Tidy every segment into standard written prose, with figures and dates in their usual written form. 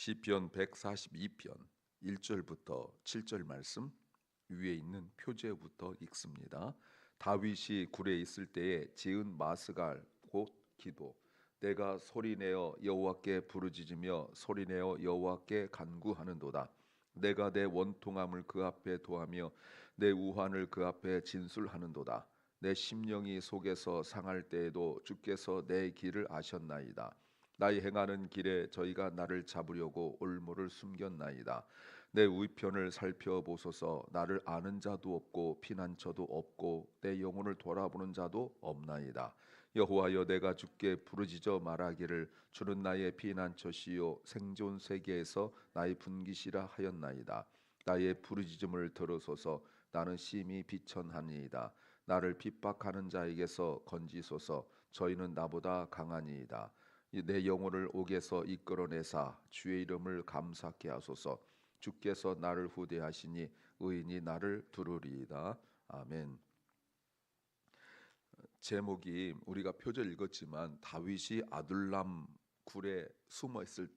시편 142편 1절부터 7절 말씀 위에 있는 표제부터 읽습니다. 다윗이 굴에 있을 때에 지은 마스갈 곧 기도. 내가 소리내어 여호와께 부르짖으며 소리내어 여호와께 간구하는도다. 내가 내 원통함을 그 앞에 도하며 내 우환을 그 앞에 진술하는도다. 내 심령이 속에서 상할 때에도 주께서 내 길을 아셨나이다. 나의 행하는 길에 저희가 나를 잡으려고 올무를 숨겼나이다. 내 우편을 살펴보소서. 나를 아는 자도 없고 피난처도 없고 내 영혼을 돌아보는 자도 없나이다. 여호와여, 내가 주께 부르짖어 말하기를 주는 나의 피난처시요 생존 세계에서 나의 분기시라 하였나이다. 나의 부르짖음을 들으소서. 나는 심히 비천하니이다. 나를 핍박하는 자에게서 건지소서. 저희는 나보다 강하니이다. 내 영혼을 옥에서 이끌어내사 주의 이름을 감사케 하소서. 주께서 나를 후대하시니 의인이 나를 두루리이다. 아멘. 제목이 우리가 표절 읽었지만 다윗이 아둘람 굴에 숨어 있을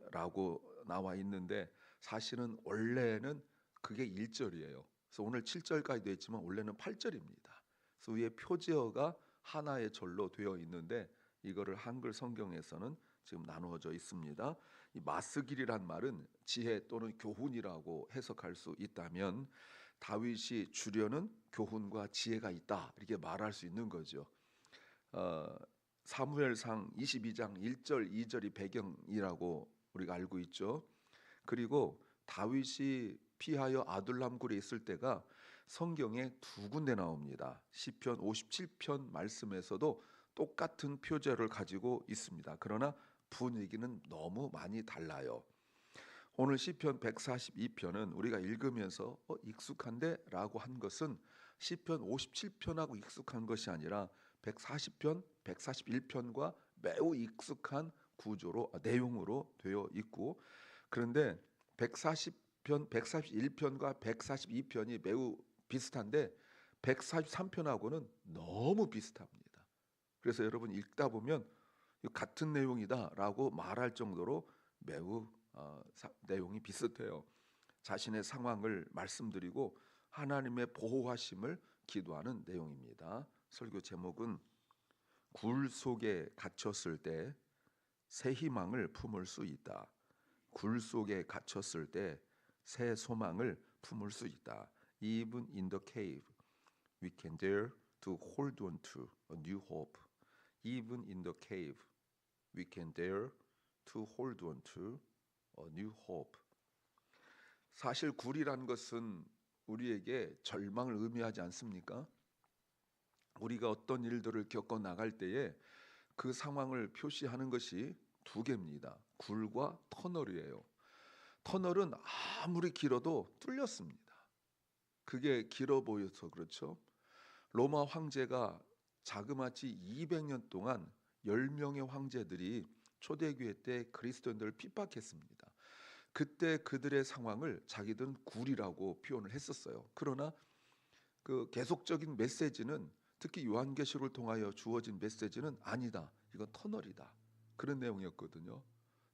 때라고 나와 있는데 사실은 원래는 그게 1절이에요. 그래서 오늘 7절까지 되어 있지만 원래는 8절입니다. 그래서 위에 표제어가 하나의 절로 되어 있는데 이거를 한글 성경에서는 지금 나누어져 있습니다. 이 마스길이란 말은 지혜 또는 교훈이라고 해석할 수 있다면 다윗이 주려는 교훈과 지혜가 있다 이렇게 말할 수 있는 거죠. 사무엘상 22장 1절 2절이 배경이라고 우리가 알고 있죠. 그리고 다윗이 피하여 아둘람굴에 있을 때가 성경에 두 군데 나옵니다. 시편 57편 말씀에서도 똑같은 표제를 가지고 있습니다. 그러나 분위기는 너무 많이 달라요. 오늘 시편 142편은 우리가 읽으면서 익숙한데라고 한 것은 시편 57편하고 익숙한 것이 아니라 140편, 141편과 매우 익숙한 구조로 내용으로 되어 있고, 그런데 140편, 141편과 142편이 매우 비슷한데 143편하고는 너무 비슷합니다. 그래서 여러분 읽다 보면 같은 내용이다라고 말할 정도로 매우 내용이 비슷해요. 자신의 상황을 말씀드리고 하나님의 보호하심을 기도하는 내용입니다. 설교 제목은 굴 속에 갇혔을 때 새 희망을 품을 수 있다. 굴 속에 갇혔을 때 새 소망을 품을 수 있다. Even in the cave, we can dare to hold on to a new hope. Even in the cave, we can dare to hold on to a new hope. 사실 굴이라는 것은 우리에게 절망을 의미하지 않습니까? 우리가 어떤 일들을 겪어 나갈 때에 그 상황을 표시하는 것이 두 개입니다. 굴과 터널이에요. 터널은 아무리 길어도 뚫렸습니다. 그게 길어 보여서 그렇죠. 로마 황제가 자그마치 200년 동안 10명의 황제들이 초대교회 때 그리스도인들을 핍박했습니다. 그때 그들의 상황을 자기들은 굴이라고 표현을 했었어요. 그러나 그 계속적인 메시지는, 특히 요한계시록을 통하여 주어진 메시지는 아니다. 이건 터널이다. 그런 내용이었거든요.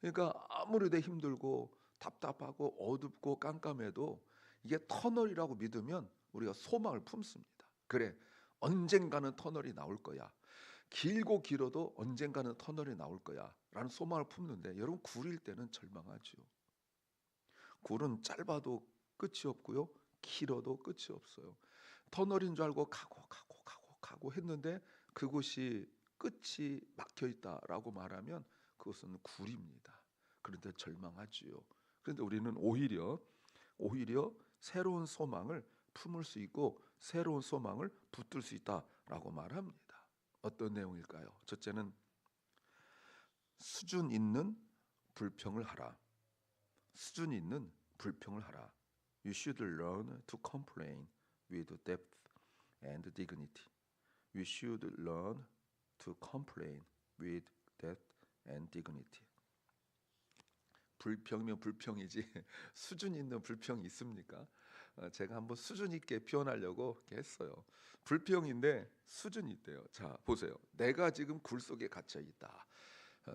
그러니까 아무리 내 힘들고 답답하고 어둡고 깜깜해도 이게 터널이라고 믿으면 우리가 소망을 품습니다. 그래, 언젠가는 터널이 나올 거야. 길고 길어도 언젠가는 터널이 나올 거야 라는 소망을 품는데, 여러분 굴일 때는 절망하죠. 굴은 짧아도 끝이 없고요, 길어도 끝이 없어요. 터널인 줄 알고 가고 했는데 그곳이 끝이 막혀 있다라고 말하면 그것은 굴입니다. 그런데 절망하지요. 그런데 우리는 오히려 새로운 소망을 품을 수 있고 새로운 소망을 붙들 수 있다라고 말합니다. 어떤 내용일까요? 첫째는 수준 있는 불평을 하라. 수준 있는 불평을 하라. You should learn to complain with depth and dignity. You should learn to complain with depth and dignity. 불평이면 불평이지 수준 있는 불평이 있습니까? 제가 한번 수준 있게 표현하려고 했어요. 불평인데 수준이 있대요. 자, 보세요. 내가 지금 굴 속에 갇혀 있다.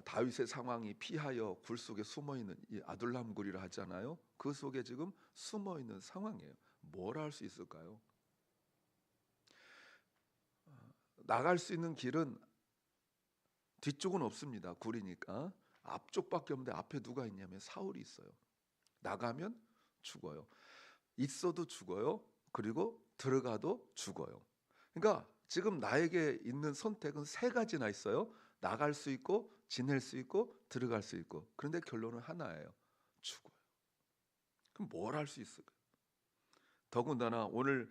다윗의 상황이 피하여 굴 속에 숨어 있는 이 아둘람 굴이라 하잖아요. 그 속에 지금 숨어 있는 상황이에요. 뭘 할 수 있을까요? 나갈 수 있는 길은 뒤쪽은 없습니다. 굴이니까 앞쪽밖에 없는데 앞에 누가 있냐면 사울이 있어요. 나가면 죽어요. 있어도 죽어요. 그리고 들어가도 죽어요. 그러니까 지금 나에게 있는 선택은 세 가지나 있어요. 나갈 수 있고 지낼 수 있고 들어갈 수 있고. 그런데 결론은 하나예요. 죽어요. 그럼 뭘 할 수 있을까요? 더군다나 오늘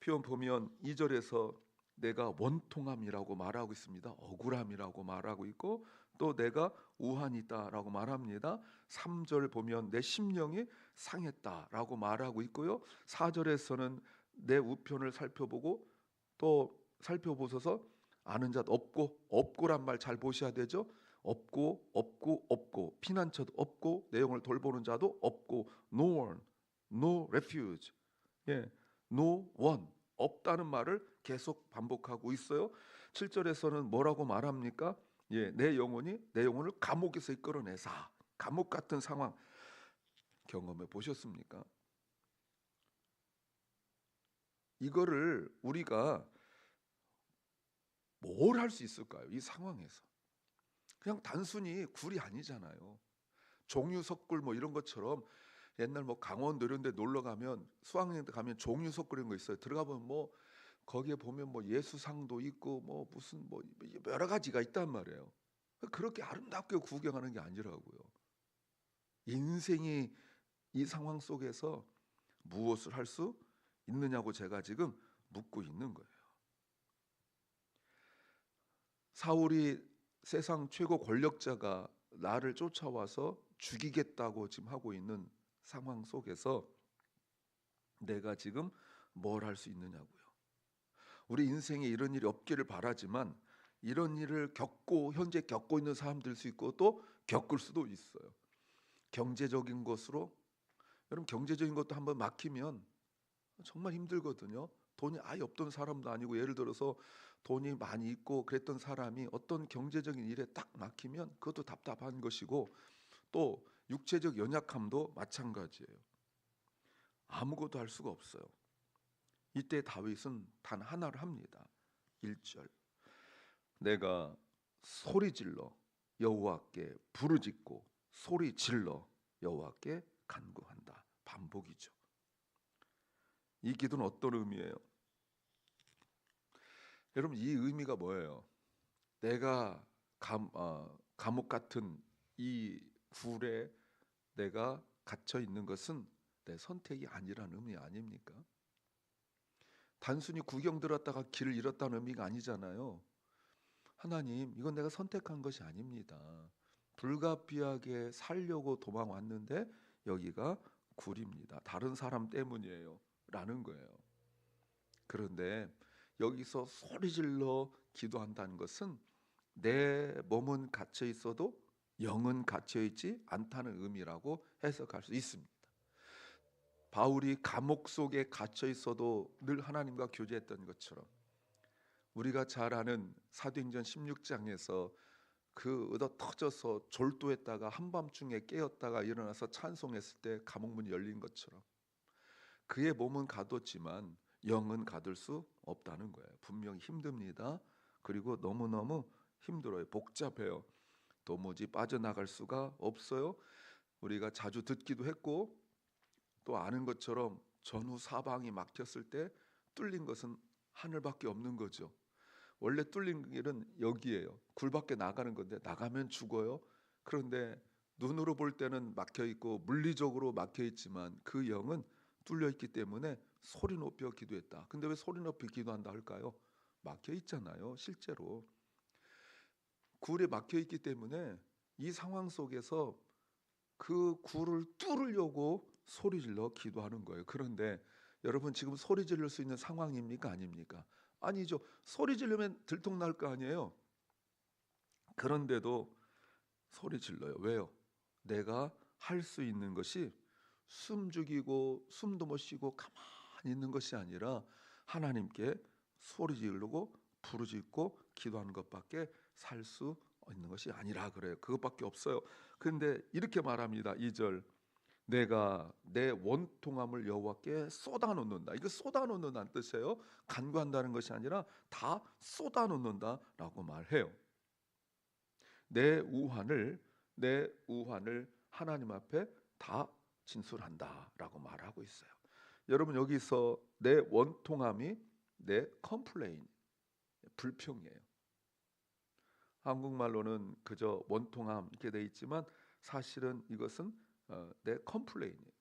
표현 보면 2절에서 내가 원통함이라고 말하고 있습니다. 억울함이라고 말하고 있고 또 내가 우한이 있다라고 말합니다. 3절 보면 내 심령이 상했다라고 말하고 있고요. 4절에서는 내 우편을 살펴보고 또 살펴보셔서 아는 자 없고란 말 잘 보셔야 되죠. 없고 피난처도 없고 내용을 돌보는 자도 없고 no one, no refuge. 예, no one 없다는 말을 계속 반복하고 있어요. 7절에서는 뭐라고 말합니까? 예, 내 영혼을 감옥에서 이끌어내사. 감옥 같은 상황 경험해 보셨습니까? 이거를 우리가 뭘 할 수 있을까요? 이 상황에서 그냥 단순히 굴이 아니잖아요. 종유석굴 뭐 이런 것처럼 옛날 뭐 강원도 이런 데 놀러 가면 수학여행 때 가면 종유석굴 이런 거 있어요. 들어가 보면 뭐 거기에 보면 뭐 예수상도 있고 뭐 무슨 뭐 여러 가지가 있단 말이에요. 그렇게 아름답게 구경하는 게 아니라고요. 인생이 이 상황 속에서 무엇을 할 수 있느냐고 제가 지금 묻고 있는 거예요. 사울이 세상 최고 권력자가 나를 쫓아와서 죽이겠다고 지금 하고 있는 상황 속에서 내가 지금 뭘 할 수 있느냐고요. 우리 인생에 이런 일이 없기를 바라지만 이런 일을 현재 겪고 있는 사람들 수 있고 또 겪을 수도 있어요. 경제적인 것으로 여러분 경제적인 것도 한번 막히면 정말 힘들거든요. 돈이 아예 없던 사람도 아니고 예를 들어서 돈이 많이 있고 그랬던 사람이 어떤 경제적인 일에 딱 막히면 그것도 답답한 것이고 또 육체적 연약함도 마찬가지예요. 아무것도 할 수가 없어요. 이때 다윗은 단 하나를 합니다. 1절 내가 소리질러 여호와께 부르짖고 소리질러 여호와께 간구한다. 반복이죠. 이 기도는 어떤 의미예요? 여러분 이 의미가 뭐예요? 내가 감옥 같은 이 굴에 내가 갇혀 있는 것은 내 선택이 아니라는 의미 아닙니까? 단순히 구경 들었다가 길을 잃었다는 의미가 아니잖아요. 하나님, 이건 내가 선택한 것이 아닙니다. 불가피하게 살려고 도망왔는데 여기가 굴입니다. 다른 사람 때문이에요. 라는 거예요. 그런데 여기서 소리질러 기도한다는 것은 내 몸은 갇혀 있어도 영은 갇혀 있지 않다는 의미라고 해석할 수 있습니다. 바울이 감옥 속에 갇혀 있어도 늘 하나님과 교제했던 것처럼 우리가 잘 아는 사도행전 16장에서 그 얻어 터져서 졸도했다가 한밤중에 깨었다가 일어나서 찬송했을 때 감옥문이 열린 것처럼 그의 몸은 가뒀지만 영은 가둘 수 없다는 거예요. 분명히 힘듭니다. 그리고 너무너무 힘들어요. 복잡해요. 도무지 빠져나갈 수가 없어요. 우리가 자주 듣기도 했고 또 아는 것처럼 전후 사방이 막혔을 때 뚫린 것은 하늘밖에 없는 거죠. 원래 뚫린 길은 여기예요. 굴 밖에 나가는 건데 나가면 죽어요. 그런데 눈으로 볼 때는 막혀 있고 물리적으로 막혀 있지만 그 영은 뚫려 있기 때문에 소리 높여 기도했다. 근데 왜 소리 높여 기도한다 할까요? 막혀 있잖아요. 실제로 굴에 막혀 있기 때문에 이 상황 속에서 그 굴을 뚫으려고 소리 질러 기도하는 거예요. 그런데 여러분 지금 소리 지를 수 있는 상황입니까? 아닙니까? 아니죠. 소리 지르면 들통날 거 아니에요. 그런데도 소리 질러요. 왜요? 내가 할 수 있는 것이 숨 죽이고 숨도 못 쉬고 가만히 있는 것이 아니라 하나님께 소리 지르고 부르짖고 기도하는 것밖에 살 수 있는 것이 아니라 그래요. 그것밖에 없어요. 그런데 이렇게 말합니다. 2절 내가 내 원통함을 여호와께 쏟아놓는다. 이거 쏟아놓는다는 뜻이에요. 간구한다는 것이 아니라 다 쏟아놓는다라고 말해요. 내 우환을 하나님 앞에 다 진술한다라고 말하고 있어요. 여러분 여기서 내 원통함이 내 컴플레인, 불평이에요. 한국말로는 그저 원통함 이렇게 돼 있지만 사실은 이것은 내 컴플레인이에요.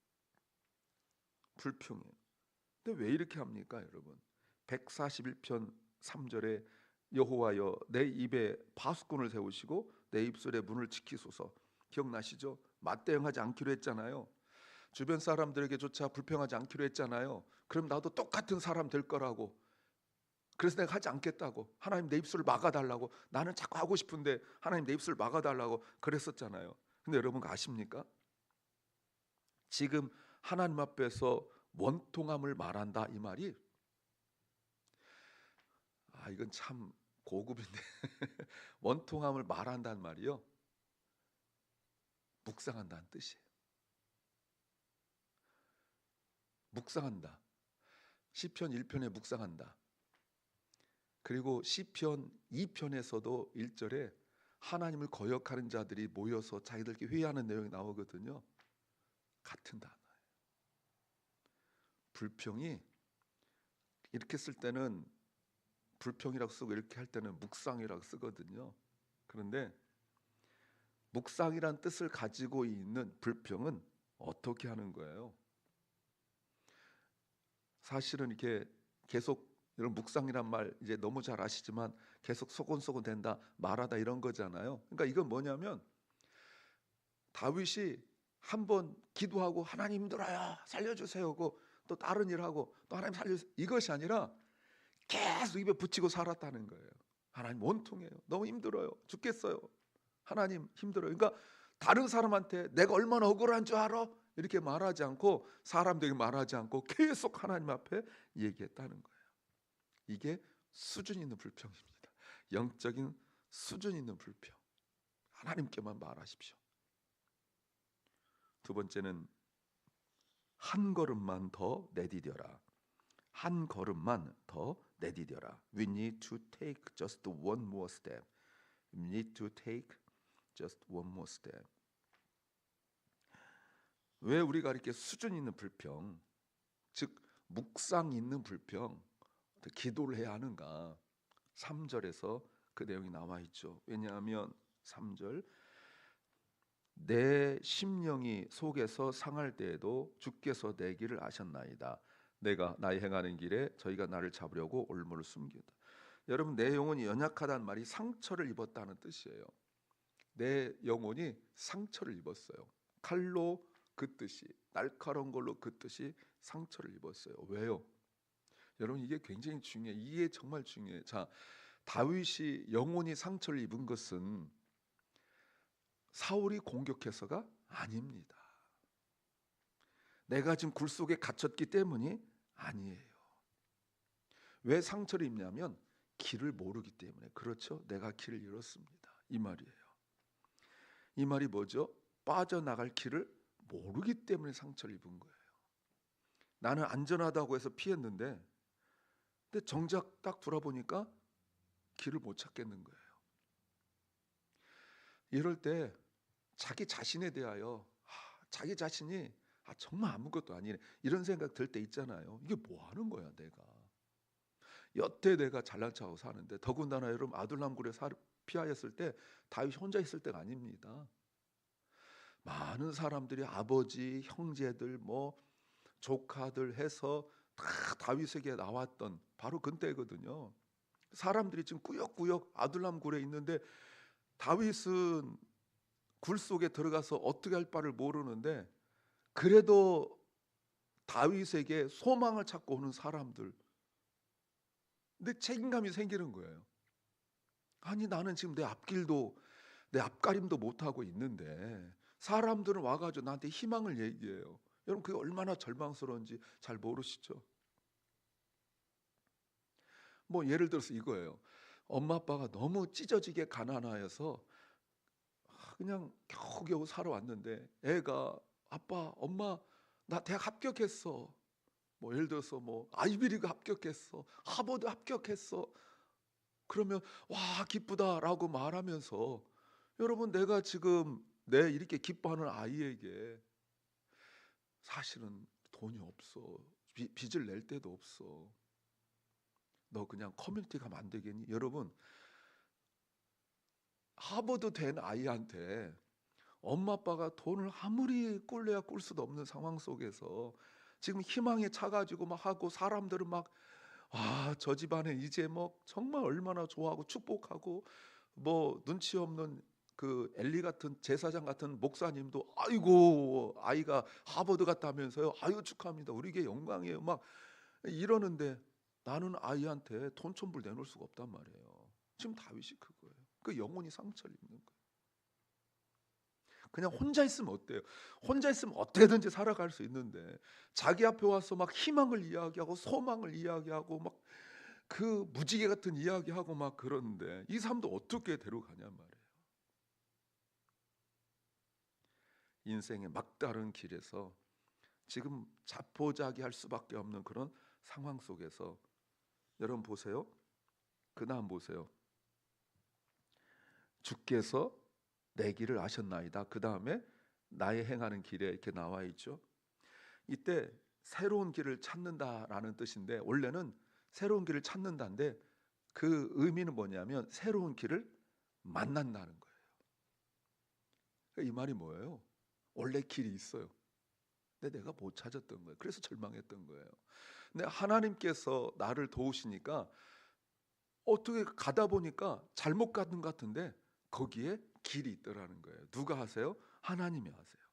불평이에요. 근데 왜 이렇게 합니까, 여러분? 141편 3절에 여호와여 내 입에 파수꾼을 세우시고 내 입술에 문을 지키소서. 기억나시죠? 맞대응하지 않기로 했잖아요. 주변 사람들에게조차 불평하지 않기로 했잖아요. 그럼 나도 똑같은 사람 될 거라고. 그래서 내가 하지 않겠다고. 하나님 내 입술을 막아달라고. 나는 자꾸 하고 싶은데 하나님 내 입술을 막아달라고 그랬었잖아요. 근데 여러분 아십니까? 지금 하나님 앞에서 원통함을 말한다 이 말이 이건 참 고급인데 원통함을 말한다는 말이요 묵상한다는 뜻이에요. 묵상한다. 시편 1편에 묵상한다. 그리고 시편 2편에서도 1절에 하나님을 거역하는 자들이 모여서 자기들끼리 회의하는 내용이 나오거든요. 같은 단어예요. 불평이 이렇게 쓸 때는 불평이라고 쓰고 이렇게 할 때는 묵상이라고 쓰거든요. 그런데 묵상이란 뜻을 가지고 있는 불평은 어떻게 하는 거예요? 사실은 이렇게 계속 이런 묵상이란 말 이제 너무 잘 아시지만 계속 소곤소곤 된다, 말하다 이런 거잖아요. 그러니까 이건 뭐냐면 다윗이 한번 기도하고 하나님 힘들어요, 살려주세요고 또 다른 일하고 또 하나님 살려주세요 이것이 아니라 계속 입에 붙이고 살았다는 거예요. 하나님 원통해요. 너무 힘들어요. 죽겠어요. 하나님 힘들어요. 그러니까 다른 사람한테 내가 얼마나 억울한 줄 알아? 이렇게 말하지 않고 사람들에게 말하지 않고 계속 하나님 앞에 얘기했다는 거예요. 이게 수준 있는 불평입니다. 영적인 수준 있는 불평. 하나님께만 말하십시오. 두 번째는 한 걸음만 더 내디뎌라. 한 걸음만 더 내디뎌라. We need to take just one more step. We need to take just one more step. 왜 우리가 이렇게 수준 있는 불평, 즉 묵상 있는 불평, 기도를 해야 하는가? 3절에서 그 내용이 나와 있죠. 왜냐하면 3절 내 심령이 속에서 상할 때에도 주께서 내 길을 아셨나이다. 내가 나의 행하는 길에 저희가 나를 잡으려고 올무를 숨기다. 여러분 내 영혼이 연약하다는 말이 상처를 입었다는 뜻이에요. 내 영혼이 상처를 입었어요. 칼로 긋듯이 날카로운 걸로 긋듯이 상처를 입었어요. 왜요? 여러분 이게 굉장히 중요해요. 이게 정말 중요해요. 자, 다윗이 영혼이 상처를 입은 것은 사울이 공격해서가 아닙니다. 내가 지금 굴 속에 갇혔기 때문이 아니에요. 왜 상처를 입냐면 길을 모르기 때문에. 그렇죠? 내가 길을 잃었습니다. 이 말이에요. 이 말이 뭐죠? 빠져나갈 길을 모르기 때문에 상처를 입은 거예요. 나는 안전하다고 해서 피했는데 근데 정작 딱 돌아보니까 길을 못 찾겠는 거예요. 이럴 때 자기 자신에 대하여 자기 자신이 정말 아무것도 아니네 이런 생각 들 때 있잖아요. 이게 뭐 하는 거야 내가. 여태 내가 잘난 척하고 사는데 더군다나 여러분 아둘람굴에 피하였을 때 다윗 혼자 있을 때가 아닙니다. 많은 사람들이 아버지, 형제들, 뭐 조카들 해서 다 다윗에게 나왔던 바로 그때거든요. 사람들이 지금 꾸역꾸역 아둘람굴에 있는데 다윗은 굴 속에 들어가서 어떻게 할 바를 모르는데 그래도 다윗에게 소망을 찾고 오는 사람들. 근데 책임감이 생기는 거예요. 아니 나는 지금 내 앞길도 내 앞가림도 못하고 있는데 사람들은 와가지고 나한테 희망을 얘기해요. 여러분 그게 얼마나 절망스러운지 잘 모르시죠? 뭐 예를 들어서 이거예요. 엄마 아빠가 너무 찢어지게 가난하여서 그냥 겨우겨우 살아왔는데 애가 아빠, 엄마 나 대학 합격했어. 뭐 예를 들어서 뭐 아이비리그 합격했어. 하버드 합격했어. 그러면 와 기쁘다라고 말하면서 여러분 내가 지금 내 이렇게 기뻐하는 아이에게 사실은 돈이 없어. 빚을 낼 데도 없어. 너 그냥 커뮤니티 가면 안 되겠니? 여러분 하버드 된 아이한테 엄마 아빠가 돈을 아무리 꿀래야 꿀 수도 없는 상황 속에서 지금 희망에 차가지고 막 하고 사람들은 막 저 집안에 이제 뭐 정말 얼마나 좋아하고 축복하고 뭐 눈치 없는 그 엘리 같은 제사장 같은 목사님도 아이고 아이가 하버드 갔다면서요. 아유 축하합니다. 우리에게 영광이에요. 막 이러는데 나는 아이한테 돈 천불 내놓을 수가 없단 말이에요. 지금 다윗이 그거예요. 그 영혼이 상처를 입는 거예요. 그냥 혼자 있으면 어때요? 혼자 있으면 어떻게든지 살아갈 수 있는데 자기 앞에 와서 막 희망을 이야기하고 소망을 이야기하고 막 그 무지개 같은 이야기하고 막 그러는데 이 사람도 어떻게 데려가냔 말이에요. 인생의 막다른 길에서 지금 자포자기할 수밖에 없는 그런 상황 속에서 여러분 보세요. 그 다음 보세요. 주께서 내 길을 아셨나이다. 그 다음에 나의 행하는 길에 이렇게 나와 있죠. 이때 새로운 길을 찾는다라는 뜻인데 원래는 새로운 길을 찾는다인데 그 의미는 뭐냐면 새로운 길을 만난다는 거예요. 이 말이 뭐예요? 원래 길이 있어요. 근데 내가 못 찾았던 거예요. 그래서 절망했던 거예요. 근데 하나님께서 나를 도우시니까 어떻게 가다 보니까 잘못 가는 것 같은데 거기에 길이 있더라는 거예요. 누가 하세요? 하나님이 하세요.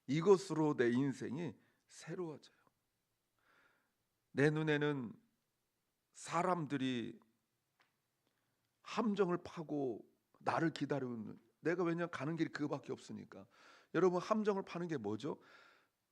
이것으로 내 인생이 새로워져요. 내 눈에는 사람들이 함정을 파고 나를 기다리는 내가 왜냐면 가는 길이 그거밖에 없으니까. 여러분 함정을 파는 게 뭐죠?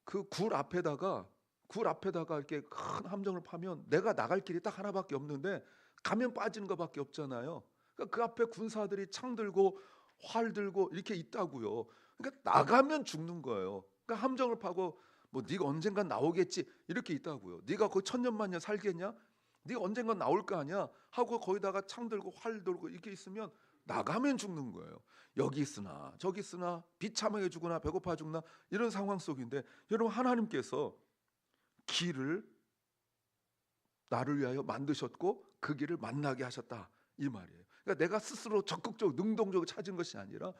그 굴 앞에다가 이렇게 큰 함정을 파면 내가 나갈 길이 딱 하나밖에 없는데 가면 빠지는 것밖에 없잖아요. 그러니까 그 앞에 군사들이 창 들고 활 들고 이렇게 있다고요. 그러니까 나가면 죽는 거예요. 그러니까 함정을 파고 뭐 네가 언젠간 나오겠지 이렇게 있다고요. 네가 거기 천년만년 살겠냐? 네가 언젠간 나올 거 아니야? 하고 거기다가 창 들고 활 들고 이렇게 있으면 나가면 죽는 거예요. 여기 있으나 저기 있으나 비참하게 죽으나 배고파 죽나 이런 상황 속인데 여러분 하나님께서 길을 나를 위하여 만드셨고 그 길을 만나게 하셨다 이 말이에요. 그러니까 내가 스스로 적극적으로 능동적으로 찾은 것이 아니라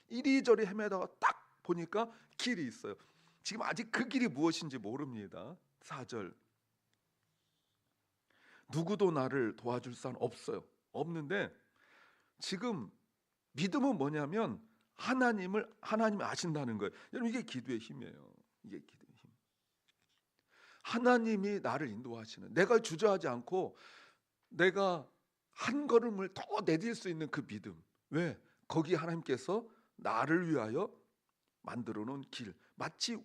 이리저리 헤매다가 딱 보니까 길이 있어요. 지금 아직 그 길이 무엇인지 모릅니다. 4절 누구도 나를 도와줄 사람 없어요. 없는데 지금 믿음은 뭐냐면 하나님이 아신다는 거예요. 여러분 이게 기도의 힘이에요. 이게 기도의 힘. 하나님이 나를 인도하시는 내가 주저하지 않고 내가 한 걸음을 더 내딜 수 있는 그 믿음. 왜? 거기 하나님께서 나를 위하여 만들어 놓은 길. 마치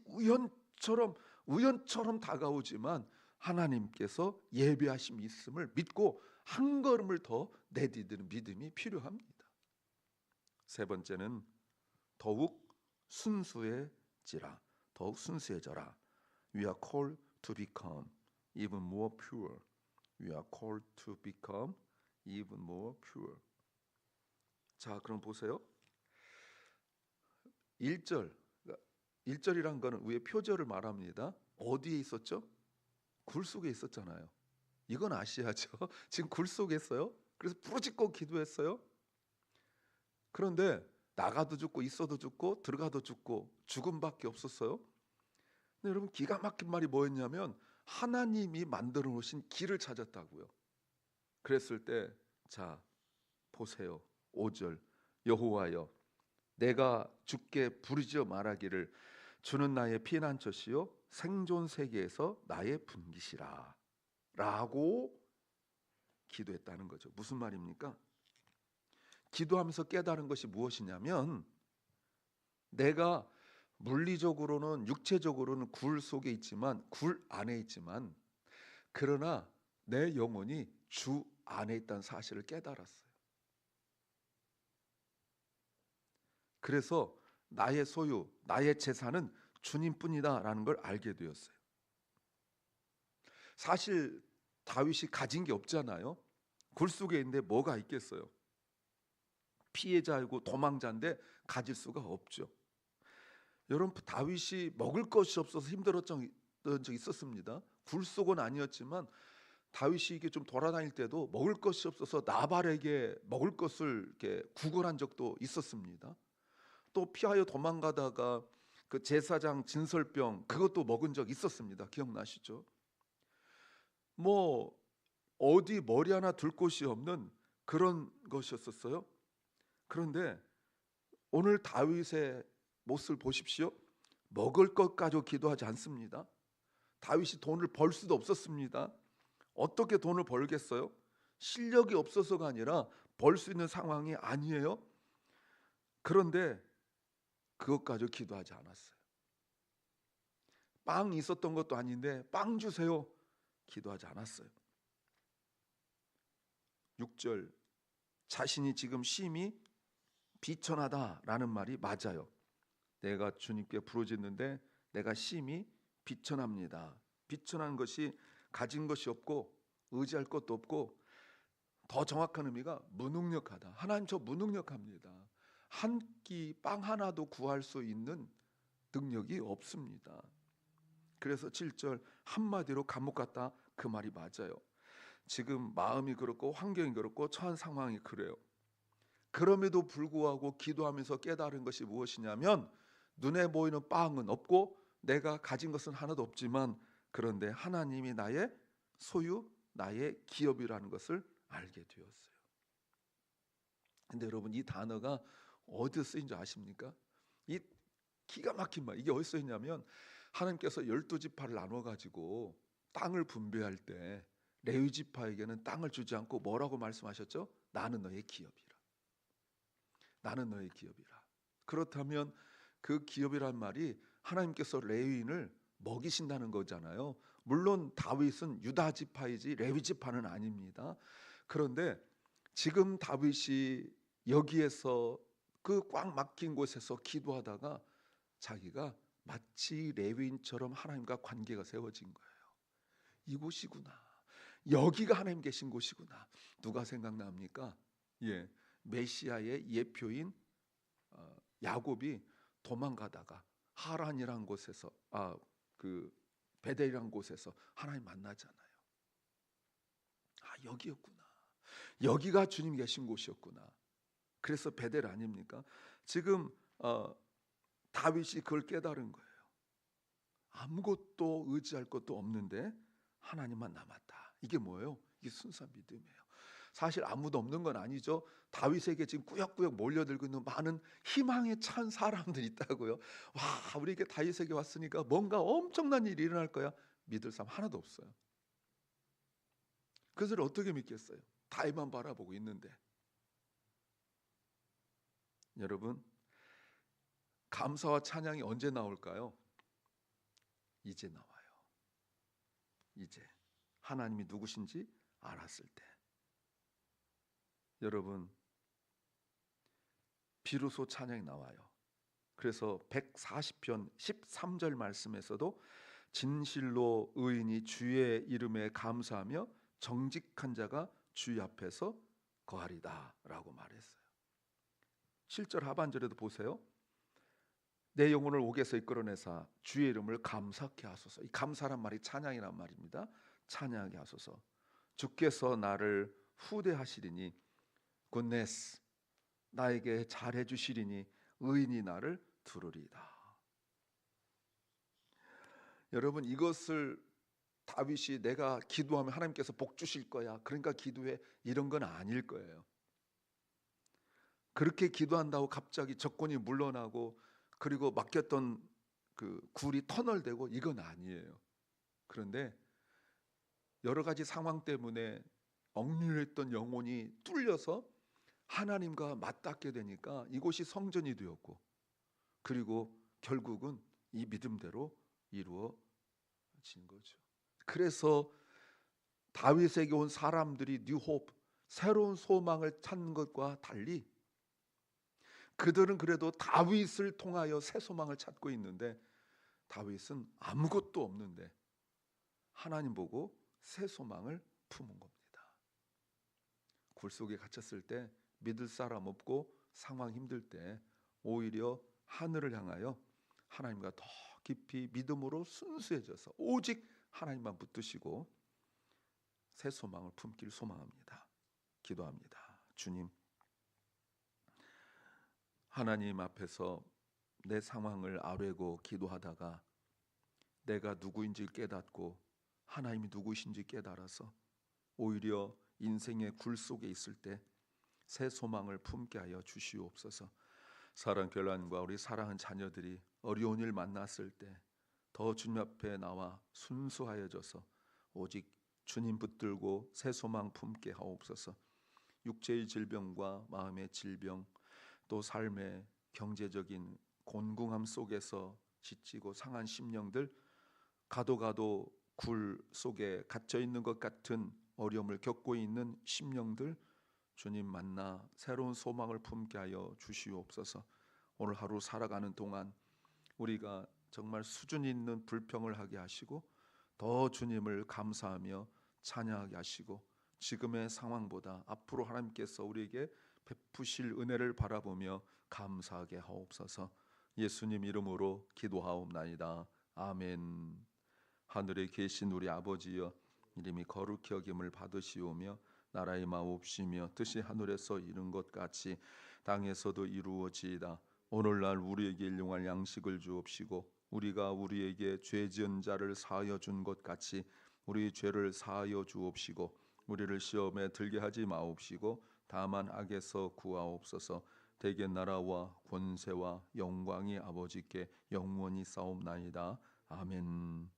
우연처럼 다가오지만 하나님께서 예비하심이 있음을 믿고 한 걸음을 더 내디디는 믿음이 필요합니다. 세 번째는 더욱 순수해지라. 더욱 순수해져라. We are called to become even more pure. We are called to become even more pure. 자, 그럼 보세요. 1절. 1절이란 거는 위에 표절을 말합니다. 어디에 있었죠? 굴 속에 있었잖아요. 이건 아셔야죠. 지금 굴 속에 있어요. 그래서 부르짖고 기도했어요. 그런데 나가도 죽고 있어도 죽고 들어가도 죽고 죽음밖에 없었어요. 근데 여러분 기가 막힌 말이 뭐였냐면 하나님이 만들어 놓으신 길을 찾았다고요. 그랬을 때 자 보세요. 5절 여호와여 내가 주께 부르짖어 말하기를 주는 나의 피난처시요 생존 세계에서 나의 분기시라 라고 기도했다는 거죠. 무슨 말입니까? 기도하면서 깨달은 것이 무엇이냐면 내가 물리적으로는 육체적으로는 굴 속에 있지만 굴 안에 있지만 그러나 내 영혼이 주 안에 있다는 사실을 깨달았어요. 그래서 나의 소유, 나의 재산은 주님뿐이다라는 걸 알게 되었어요. 사실 다윗이 가진 게 없잖아요. 굴 속에 있는데 뭐가 있겠어요? 피해자이고 도망자인데 가질 수가 없죠. 여러분, 다윗이 먹을 것이 없어서 힘들었던 적 있었습니다. 굴 속은 아니었지만 다윗이 이게 좀 돌아다닐 때도 먹을 것이 없어서 나발에게 먹을 것을 이렇게 구걸한 적도 있었습니다. 또 피하여 도망가다가 그 제사장 진설병 그것도 먹은 적 있었습니다. 기억나시죠? 뭐 어디 머리 하나 둘 곳이 없는 그런 것이었었어요. 그런데 오늘 다윗의 모습을 보십시오. 먹을 것 가지고 기도하지 않습니다. 다윗이 돈을 벌 수도 없었습니다. 어떻게 돈을 벌겠어요? 실력이 없어서가 아니라 벌 수 있는 상황이 아니에요. 그런데 그것 가지고 기도하지 않았어요. 빵이 있었던 것도 아닌데 빵 주세요. 기도하지 않았어요. 6절, 자신이 지금 심히 비천하다라는 말이 맞아요. 내가 주님께 부르짖는데 내가 심히 비천합니다. 비천한 것이 가진 것이 없고 의지할 것도 없고, 더 정확한 의미가 무능력하다. 하나님, 저 무능력합니다. 한 끼 빵 하나도 구할 수 있는 능력이 없습니다. 그래서 7절, 한마디로 감옥 같다, 그 말이 맞아요. 지금 마음이 그렇고 환경이 그렇고 처한 상황이 그래요. 그럼에도 불구하고 기도하면서 깨달은 것이 무엇이냐면, 눈에 보이는 빵은 없고 내가 가진 것은 하나도 없지만 그런데 하나님이 나의 소유, 나의 기업이라는 것을 알게 되었어요. 근데 여러분, 이 단어가 어디서 쓰인 줄 아십니까? 이 기가 막힌 말, 이게 어디서 쓰였냐면 하나님께서 12지파를 나눠 가지고 땅을 분배할 때 레위 지파에게는 땅을 주지 않고 뭐라고 말씀하셨죠? 나는 너의 기업이라. 나는 너의 기업이라. 그렇다면 그 기업이란 말이 하나님께서 레위인을 먹이신다는 거잖아요. 물론 다윗은 유다 지파이지 레위 지파는 아닙니다. 그런데 지금 다윗이 여기에서 그 꽉 막힌 곳에서 기도하다가 자기가 마치 레위인처럼 하나님과 관계가 세워진 거예요. 이곳이구나. 여기가 하나님 계신 곳이구나. 누가 생각납니까? 예, 메시아의 예표인 야곱이 도망가다가 하란이란 곳에서 그 베델이란 곳에서 하나님 만나잖아요. 여기였구나. 여기가 주님 계신 곳이었구나. 그래서 베델 아닙니까? 지금 다윗이 그걸 깨달은 거예요. 아무것도 의지할 것도 없는데 하나님만 남았다. 이게 뭐예요? 이게 순수한 믿음이에요. 사실 아무도 없는 건 아니죠. 다윗에게 지금 꾸역꾸역 몰려들고 있는 많은 희망에 찬 사람들이 있다고요. 와, 우리 이게 다윗에게 왔으니까 뭔가 엄청난 일이 일어날 거야. 믿을 사람 하나도 없어요. 그것을 어떻게 믿겠어요? 다윗만 바라보고 있는데. 여러분, 감사와 찬양이 언제 나올까요? 이제 나와요. 이제 하나님이 누구신지 알았을 때. 여러분, 비로소 찬양이 나와요. 그래서 140편 13절 말씀에서도 진실로 의인이 주의 이름에 감사하며 정직한 자가 주의 앞에서 거하리다 라고 말했어요. 7절 하반절에도 보세요. 내 영혼을 옥에서 이끌어내사 주의 이름을 감사케 하소서. 이 감사란 말이 찬양이란 말입니다. 찬양하게 하소서. 주께서 나를 후대하시리니 굿네스, 나에게 잘해 주시리니 의인이 나를 들으리이다. 여러분, 이것을 다윗이 내가 기도하면 하나님께서 복 주실 거야, 그러니까 기도해, 이런 건 아닐 거예요. 그렇게 기도한다고 갑자기 적군이 물러나고 그리고 막혔던 그 굴이 터널되고 이건 아니에요. 그런데 여러 가지 상황 때문에 억눌렸던 영혼이 뚫려서 하나님과 맞닿게 되니까 이곳이 성전이 되었고, 그리고 결국은 이 믿음대로 이루어진 거죠. 그래서 다윗에게 온 사람들이 뉴 호프, 새로운 소망을 찾는 것과 달리 그들은 그래도 다윗을 통하여 새 소망을 찾고 있는데 다윗은 아무것도 없는데 하나님 보고 새 소망을 품은 겁니다. 굴 속에 갇혔을 때 믿을 사람 없고 상황 힘들 때 오히려 하늘을 향하여 하나님과 더 깊이 믿음으로 순수해져서 오직 하나님만 붙드시고 새 소망을 품길 소망합니다. 기도합니다. 주님, 하나님 앞에서 내 상황을 아뢰고 기도하다가 내가 누구인지 깨닫고 하나님이 누구신지 깨달아서 오히려 인생의 굴 속에 있을 때 새 소망을 품게 하여 주시옵소서. 사랑교회와 우리 사랑하는 자녀들이 어려운 일 만났을 때 더 주님 앞에 나와 순수하여져서 오직 주님 붙들고 새 소망 품게 하옵소서. 육체의 질병과 마음의 질병, 또 삶의 경제적인 곤궁함 속에서 지치고 상한 심령들, 가도 굴 속에 갇혀 있는 것 같은 어려움을 겪고 있는 심령들, 주님 만나 새로운 소망을 품게 하여 주시옵소서. 오늘 하루 살아가는 동안 우리가 정말 수준 있는 불평을 하게 하시고 더 주님을 감사하며 찬양하게 하시고 지금의 상황보다 앞으로 하나님께서 우리에게 베푸실 은혜를 바라보며 감사하게 하옵소서. 예수님 이름으로 기도하옵나이다. 아멘. 하늘에 계신 우리 아버지여, 이름이 거룩히 여김을 받으시오며 나라의 마옵시며 뜻이 하늘에서 이룬 것 같이 땅에서도 이루어지이다. 오늘날 우리에게 일용할 양식을 주옵시고 우리가 우리에게 죄 지은 자를 사하여 준 것 같이 우리 죄를 사하여 주옵시고 우리를 시험에 들게 하지 마옵시고 다만 악에서 구하옵소서. 대개 나라와 권세와 영광이 아버지께 영원히 싸움나이다. 아멘.